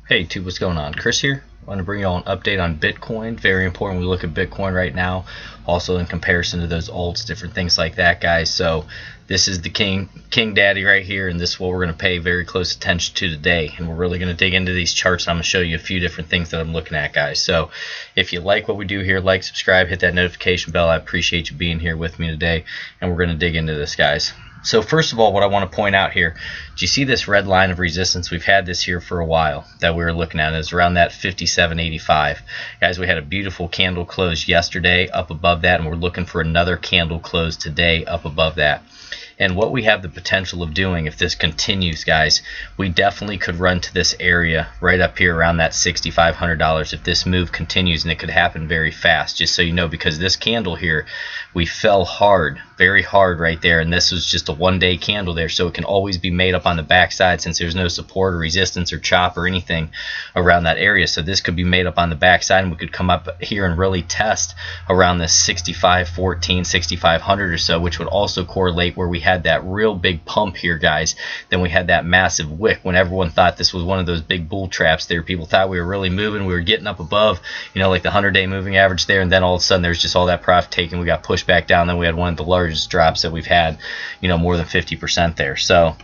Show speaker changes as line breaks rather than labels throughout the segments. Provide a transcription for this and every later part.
Hey, Tube, what's going on? Chris here. I want to bring you all an update on Bitcoin. Very important. We look at Bitcoin right now, also in comparison to those alts, different things like that, guys. So this is the King Daddy right here, and this is what we're going to pay very close attention to today. And we're really going to dig into these charts, and I'm going to show you a few different things that I'm looking at, guys. So if you like what we do here, like, subscribe, hit that notification bell. I appreciate you being here with me today, and we're going to dig into this, guys. So first of all, what I want to point out here, do you see this red line of resistance? We've had this here for a while that we were looking at. It's around that 57.85. Guys, we had a beautiful candle close yesterday up above that, and we're looking for another candle close today up above that. And what we have the potential of doing, if this continues, guys, we definitely could run to this area right up here around that $6,500 if this move continues, and it could happen very fast, just so you know, because this candle here, we fell hard, very hard right there, and this was just a one-day candle there, so it can always be made up on the backside since there's no support or resistance or chop or anything around that area. So this could be made up on the backside, and we could come up here and really test around this 6514, 6500 or so, which would also correlate where we had that real big pump here, guys. Then we had that massive wick when everyone thought this was one of those big bull traps there. People thought we were really moving, we were getting up above, you know, like the 100-day moving average there, and then all of a sudden there's just all that profit taken. We got pushed back down. Then we had one of the largest drops that we've had, you know, more than 50% there. So,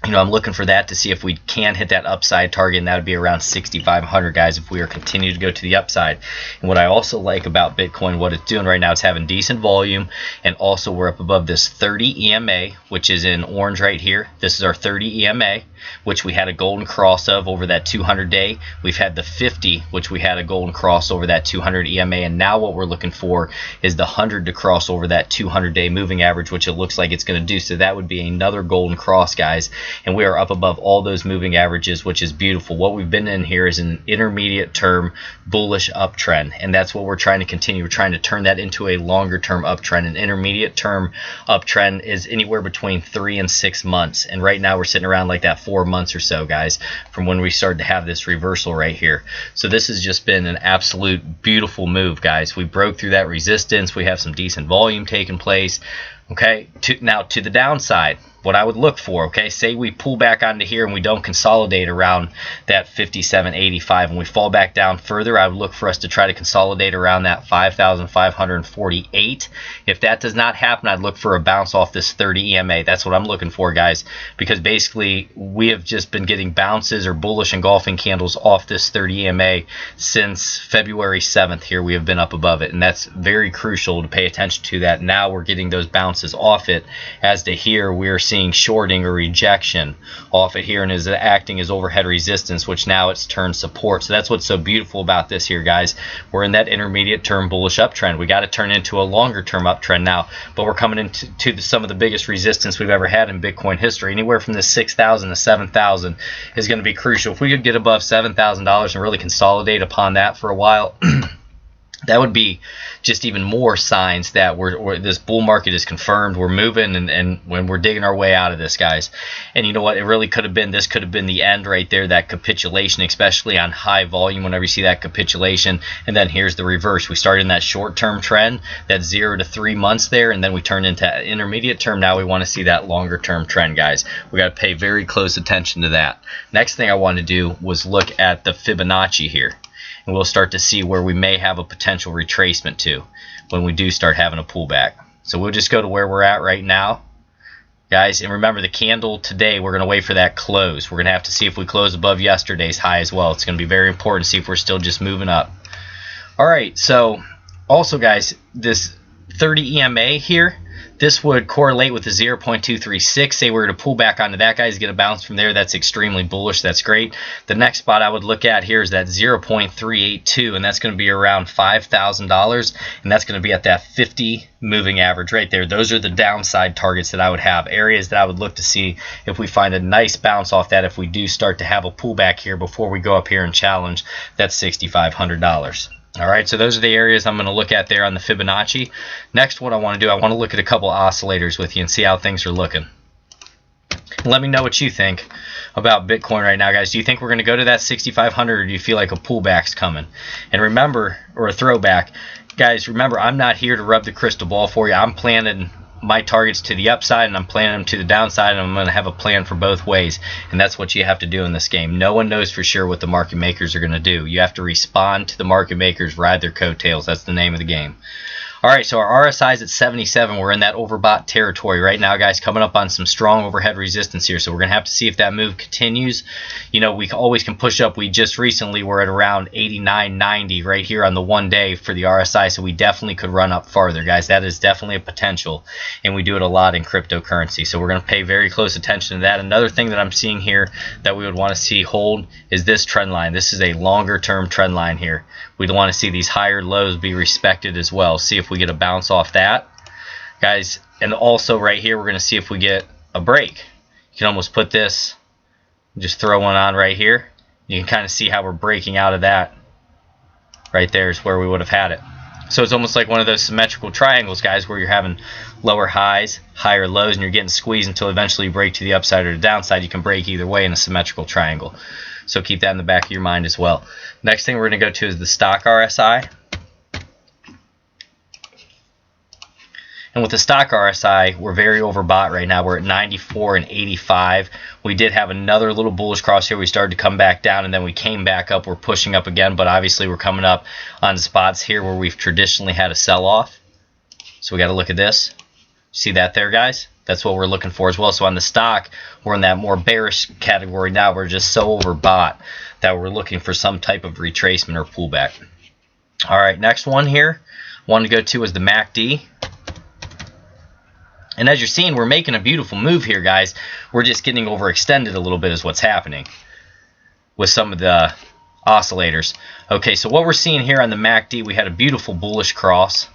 you know, I'm looking for that to see if we can hit that upside target, and that would be around 6,500, guys, if we are continuing to go to the upside. And what I also like about Bitcoin, what it's doing right now, it's having decent volume, and also we're up above this 30 EMA, which is in orange right here. This is our 30 EMA, which we had a golden cross of over that 200-day. We've had the 50, which we had a golden cross over that 200 EMA, and now what we're looking for is the 100 to cross over that 200-day moving average, which it looks like it's going to do. So that would be another golden cross, guys, and we are up above all those moving averages, which is beautiful. What we've been in here is an intermediate term bullish uptrend, and that's what we're trying to continue. We're trying to turn that into a longer term uptrend. An intermediate term uptrend is anywhere between 3 and 6 months, and right now we're sitting around like that 4 months or so, guys, from when we started to have this reversal right here. So this has just been an absolute beautiful move, guys. We broke through that resistance. We have some decent volume taking place. Okay, now to the downside, what I would look for, okay, say we pull back onto here and we don't consolidate around that 57.85 and we fall back down further, I would look for us to try to consolidate around that 5,548. If that does not happen, I'd look for a bounce off this 30 EMA. That's what I'm looking for, guys, because basically we have just been getting bounces or bullish engulfing candles off this 30 EMA since February 7th. Here we have been up above it, and that's very crucial to pay attention to that. Now we're getting those bounces off it, as to here we're seeing shorting or rejection off it here, and is acting as overhead resistance, which now it's turned support. So that's what's so beautiful about this here, guys. We're in that intermediate term bullish uptrend. We got to turn into a longer term uptrend now, but we're coming into some of the biggest resistance we've ever had in Bitcoin history. Anywhere from the 6,000 to 7,000 is going to be crucial. If we could get above $7,000 and really consolidate upon that for a while, that would be just even more signs that this bull market is confirmed. We're moving, and when we're digging our way out of this, guys. And you know what? It really could have been, this could have been the end right there, that capitulation, especially on high volume whenever you see that capitulation. And then here's the reverse. We started in that short-term trend, that 0 to 3 months there, and then we turned into intermediate term. Now we want to see that longer-term trend, guys. We got to pay very close attention to that. Next thing I wanted to do was look at the Fibonacci here. And we'll start to see where we may have a potential retracement to when we do start having a pullback. So we'll just go to where we're at right now, guys. And remember, the candle today, we're going to wait for that close. We're going to have to see if we close above yesterday's high as well. It's going to be very important to see if we're still just moving up. All right, so also, guys, this 30 EMA here, this would correlate with the 0.236. Say we were to pull back onto that, guys, get a bounce from there. That's extremely bullish. That's great. The next spot I would look at here is that 0.382, and that's going to be around $5,000, and that's going to be at that 50 moving average right there. Those are the downside targets that I would have, areas that I would look to see if we find a nice bounce off that, if we do start to have a pullback here before we go up here and challenge that $6,500. All right, so those are the areas I'm going to look at there on the Fibonacci. Next, what I want to do, I want to look at a couple oscillators with you and see how things are looking. Let me know what you think about Bitcoin right now, guys. Do you think we're going to go to that 6,500, or do you feel like a pullback's coming? And remember, or a throwback, guys, remember, I'm not here to rub the crystal ball for you. I'm planning my targets to the upside and I'm planning them to the downside, and I'm going to have a plan for both ways. And that's what you have to do in this game. No one knows for sure what the market makers are going to do. You have to respond to the market makers, ride their coattails. That's the name of the game. Alright, so our RSI is at 77. We're in that overbought territory right now, guys, coming up on some strong overhead resistance here. So we're going to have to see if that move continues. You know, we always can push up. We just recently were at around 89.90 right here on the 1 day for the RSI, so we definitely could run up farther, guys. That is definitely a potential, and we do it a lot in cryptocurrency. So we're going to pay very close attention to that. Another thing that I'm seeing here that we would want to see hold is this trend line. This is a longer term trend line here. We'd want to see these higher lows be respected as well. See if we get a bounce off that, guys. And also right here, we're going to see if we get a break. You can almost put this, just throw one on right here. You can kind of see how we're breaking out of that. Right there is where we would have had it. So it's almost like one of those symmetrical triangles, guys, where you're having lower highs, higher lows, and you're getting squeezed until eventually you break to the upside or the downside. You can break either way in a symmetrical triangle. So keep that in the back of your mind as well. Next thing we're going to go to is the stock RSI. And with the stock RSI, we're very overbought right now. We're at 94 and 85. We did have another little bullish cross here. We started to come back down, and then we came back up. We're pushing up again, but obviously we're coming up on spots here where we've traditionally had a sell-off. So we got to look at this. See that there, guys? That's what we're looking for as well. So on the stock, we're in that more bearish category now. We're just so overbought that we're looking for some type of retracement or pullback. All right, next one here I want to go to is the MACD. And as you're seeing, we're making a beautiful move here, guys. We're just getting overextended a little bit is what's happening with some of the oscillators. Okay, so what we're seeing here on the MACD, we had a beautiful bullish cross.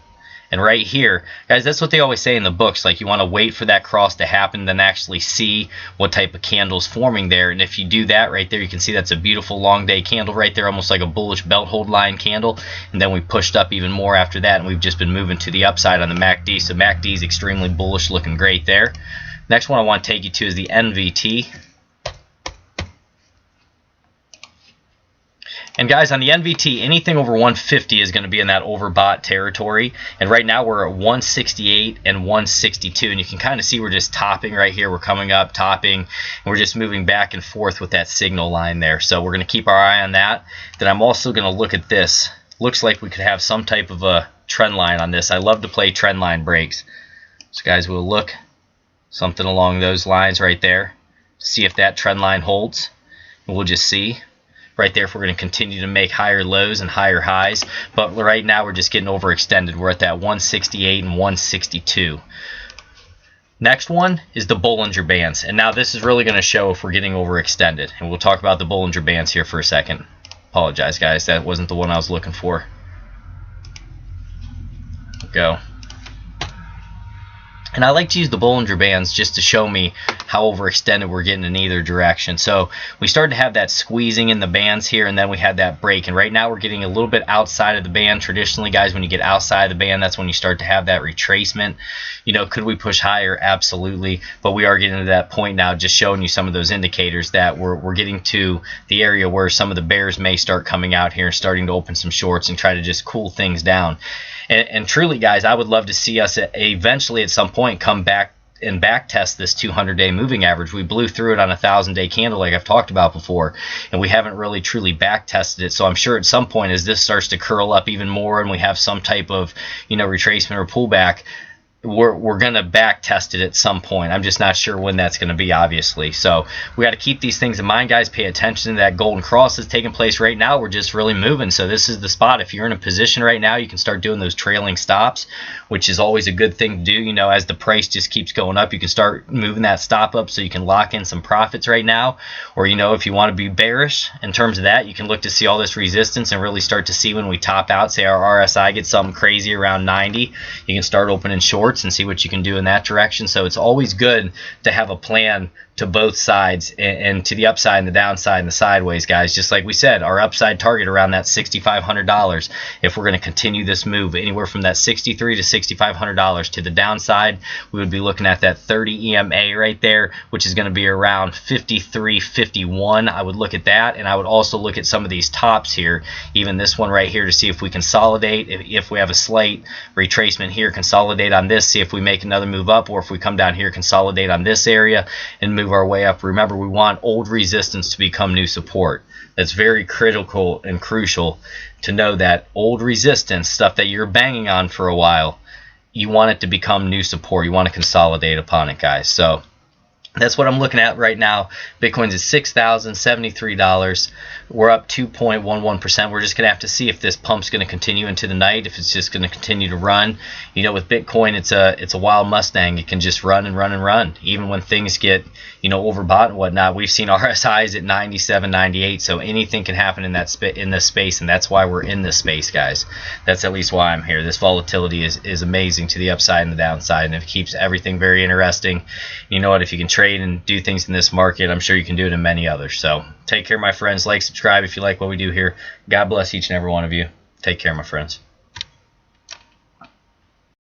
And right here, guys, that's what they always say in the books. Like, you want to wait for that cross to happen, then actually see what type of candle's forming there. And if you do that right there, you can see that's a beautiful long day candle right there, almost like a bullish belt hold line candle. And then we pushed up even more after that, and we've just been moving to the upside on the MACD. So MACD is extremely bullish, looking great there. Next one I want to take you to is the NVT. And guys, on the NVT, anything over 150 is going to be in that overbought territory. And right now we're at 168 and 162. And you can kind of see we're just topping right here. We're coming up, topping, and we're just moving back and forth with that signal line there. So we're going to keep our eye on that. Then I'm also going to look at this. Looks like we could have some type of a trend line on this. I love to play trend line breaks. So guys, we'll look something along those lines right there. See if that trend line holds. And we'll just see. Right there if we're going to continue to make higher lows and higher highs. But right now we're just getting overextended. We're at that 168 and 162. Next one is the Bollinger Bands. And now this is really going to show if we're getting overextended. And we'll talk about the Bollinger Bands here for a second. Apologize, guys. That wasn't the one I was looking for. Go. And I like to use the Bollinger Bands just to show me how overextended we're getting in either direction. So we started to have that squeezing in the bands here, and then we had that break. And right now we're getting a little bit outside of the band. Traditionally, guys, when you get outside of the band, that's when you start to have that retracement. You know, could we push higher? Absolutely. But we are getting to that point now, just showing you some of those indicators that we're getting to the area where some of the bears may start coming out here, starting to open some shorts and try to just cool things down. And truly, guys, I would love to see us eventually at some point come back and back test this 200-day moving average. We blew through it on a 1,000-day candle like I've talked about before, and we haven't really truly back tested it. So I'm sure at some point as this starts to curl up even more and we have some type of, you know, retracement or pullback, we're going to back test it at some point. I'm just not sure when that's going to be, obviously. So we got to keep these things in mind, guys. Pay attention to that golden cross that's taking place right now. We're just really moving. So this is the spot. If you're in a position right now, you can start doing those trailing stops, which is always a good thing to do. You know, as the price just keeps going up, you can start moving that stop up so you can lock in some profits right now. Or, you know, if you want to be bearish in terms of that, you can look to see all this resistance and really start to see when we top out, say our RSI gets something crazy around 90, you can start opening shorts and see what you can do in that direction. So it's always good to have a plan to both sides, and to the upside and the downside and the sideways, guys. Just like we said, our upside target around that $6,500. If we're going to continue this move anywhere from that $6,300 to $6,500 to the downside, we would be looking at that 30 EMA right there, which is going to be around 53.51. I would look at that, and I would also look at some of these tops here, even this one right here, to see if we consolidate. If we have a slight retracement here, consolidate on this, see if we make another move up, or if we come down here, consolidate on this area and move our way up. Remember, we want old resistance to become new support. That's very critical and crucial to know, that old resistance, stuff that you're banging on for a while, you want it to become new support. You want to consolidate upon it, guys. So that's what I'm looking at right now. Bitcoin's at $6,073. We're up 2.11%. We're just going to have to see if this pump's going to continue into the night, if it's just going to continue to run. You know, with Bitcoin, it's a wild Mustang. It can just run and run and run, even when things get, you know, overbought and whatnot. We've seen RSIs at 97, 98, so anything can happen in that in this space, and that's why we're in this space, guys. That's at least why I'm here. This volatility is amazing to the upside and the downside, and it keeps everything very interesting. You know what? If you can trade and do things in this market, I'm sure you can do it in many others. So take care, my friends. Like, subscribe if you like what we do here. God bless each and every one of you. Take care, my friends.